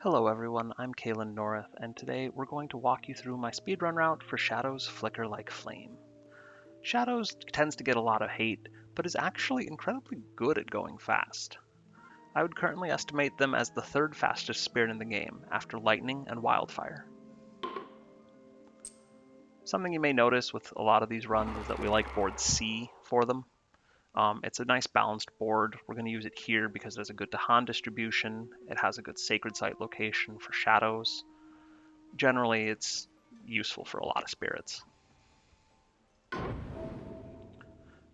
Hello everyone, I'm Kalen North, and today we're going to walk you through my speedrun route for Shadows Flicker Like Flame. Shadows tends to get a lot of hate, but is actually incredibly good at going fast. I would currently estimate them as the third fastest spirit in the game, after Lightning and Wildfire. Something you may notice with a lot of these runs is that we like board C for them. It's a nice balanced board. We're going to use it here because it has a good Dahan distribution, it has a good Sacred Site location for Shadows. Generally, it's useful for a lot of spirits.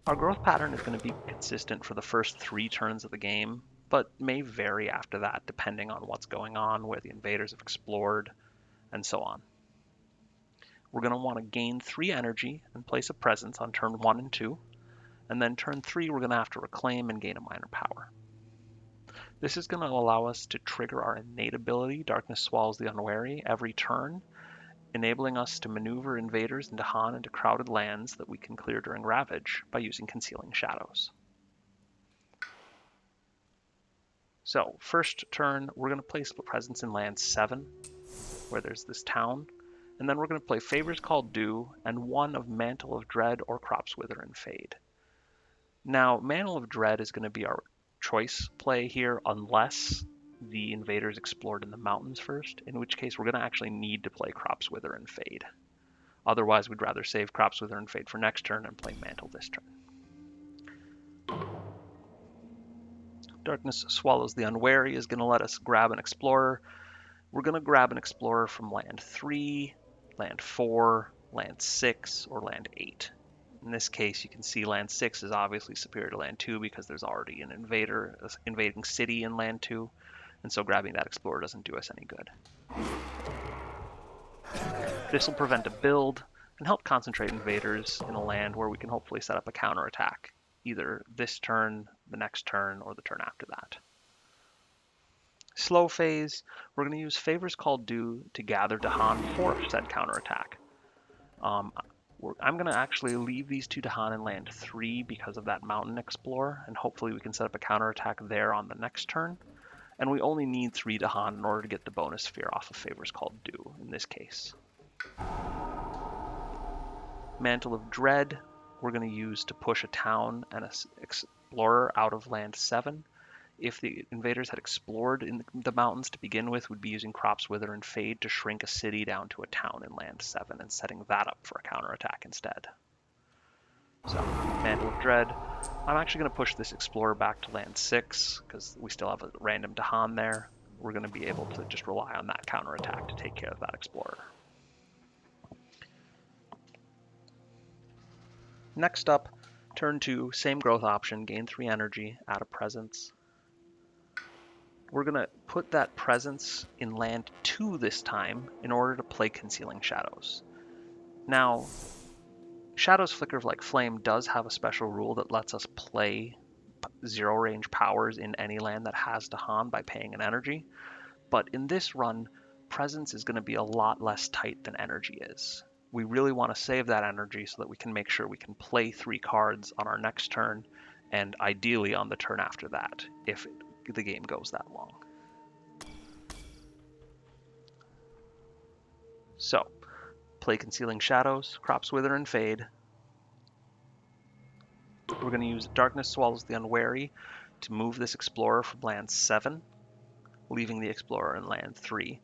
Our growth pattern is going to be consistent for the first 3 turns of the game, but may vary after that depending on what's going on, where the invaders have explored, and so on. We're going to want to gain 3 energy and place a presence on turn 1 and 2, and then turn 3 we're going to have to reclaim and gain a minor power. This is going to allow us to trigger our innate ability, Darkness Swallows the Unwary, every turn, enabling us to maneuver invaders and Dahan into crowded lands that we can clear during Ravage by using Concealing Shadows. So, first turn, we're going to place a presence in land 7, where there's this town, and then we're going to play Favors Called Due and 1 of Mantle of Dread or Crops Wither and Fade. Now, Mantle of Dread is going to be our choice play here unless the invaders explored in the mountains first, in which case we're going to actually need to play Crops Wither and Fade. Otherwise, we'd rather save Crops Wither and Fade for next turn and play Mantle this turn. Darkness Swallows the Unwary is going to let us grab an Explorer. We're going to grab an Explorer from land 3, land 4, land 6, or land 8. In this case, you can see land 6 is obviously superior to land 2 because there's already an invading city in land 2, and so grabbing that Explorer doesn't do us any good. This will prevent a build and help concentrate invaders in a land where we can hopefully set up a counterattack, either this turn, the next turn, or the turn after that. Slow phase, we're going to use Favors Called Due to gather Dahan for said counterattack. I'm going to actually leave these 2 Dahan in land 3 because of that Mountain Explorer, and hopefully we can set up a counterattack there on the next turn. And we only need 3 Dahan in order to get the bonus sphere off of Favors Called Due in this case. Mantle of Dread, we're going to use to push a town and an explorer out of land 7. If the invaders had explored in the mountains to begin with, we'd be using Crops Wither and Fade to shrink a city down to a town in land 7 and setting that up for a counterattack instead. So, Mantle of Dread. I'm actually going to push this Explorer back to land 6 because we still have a random Dahan there. We're going to be able to just rely on that counterattack to take care of that Explorer. Next up, turn 2, same growth option, gain 3 energy, add a presence. We're going to put that presence in land 2 this time in order to play Concealing Shadows. Now, Shadows Flicker Like Flame does have a special rule that lets us play 0 range powers in any land that has Dahan by paying an energy, but in this run, presence is going to be a lot less tight than energy is. We really want to save that energy so that we can make sure we can play 3 cards on our next turn, and ideally on the turn after that, if the game goes that long. So, play Concealing Shadows, Crops Wither and Fade. We're going to use Darkness Swallows the Unwary to move this Explorer from land 7, leaving the Explorer in land 3.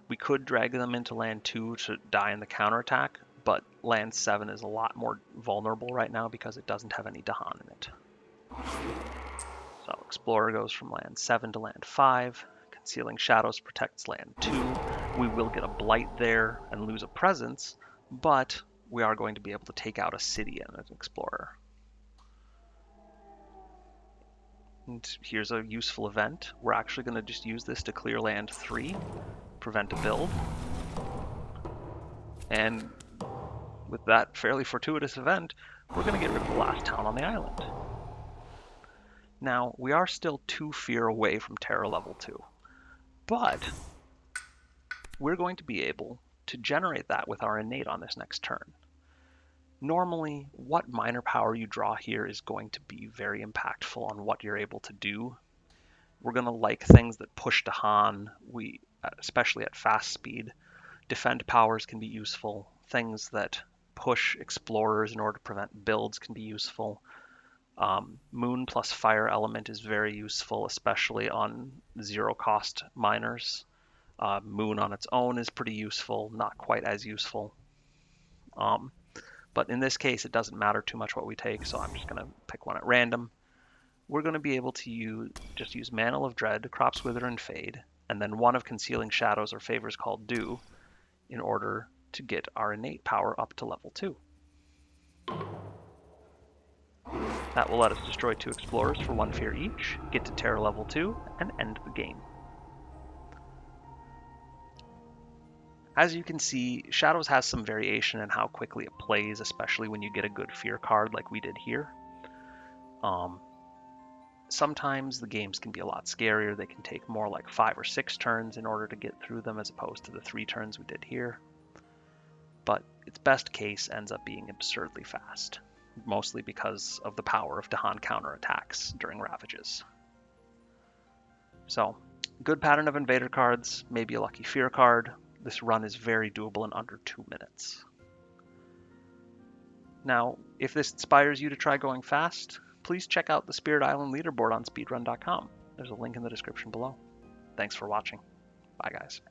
We could drag them into land 2 to die in the counterattack, but land 7 is a lot more vulnerable right now because it doesn't have any Dahan in it. So Explorer goes from land 7 to land 5. Concealing Shadows protects land 2. We will get a Blight there and lose a presence, but we are going to be able to take out a city and an Explorer. And here's a useful event. We're actually going to just use this to clear land 3, prevent a build. And with that fairly fortuitous event, we're going to get rid of the last town on the island. Now, we are still 2 fear away from Terror level 2, but we're going to be able to generate that with our innate on this next turn. Normally, what minor power you draw here is going to be very impactful on what you're able to do. We're going to like things that push Dahan. We especially at fast speed. Defend powers can be useful. Things that push explorers in order to prevent builds can be useful. Moon plus fire element is very useful, especially on zero cost miners. Moon on its own is pretty useful, not quite as useful. But in this case, it doesn't matter too much what we take, so I'm just going to pick one at random. We're going to be able to use Mantle of Dread, Crops Wither and Fade, and then one of Concealing Shadows or Favors called Dew in order to get our innate power up to level 2. That will let us destroy 2 explorers for 1 fear each, get to terror level 2, and end the game. As you can see, Shadows has some variation in how quickly it plays, especially when you get a good fear card like we did here. Sometimes the games can be a lot scarier. They can take more like 5 or 6 turns in order to get through them as opposed to the 3 turns we did here. But its best case ends up being absurdly fast, mostly because of the power of Dahan counterattacks during ravages. So, good pattern of invader cards, maybe a lucky fear card. This run is very doable in under 2 minutes. Now, if this inspires you to try going fast, please check out the Spirit Island leaderboard on speedrun.com. There's a link in the description below. Thanks for watching. Bye, guys.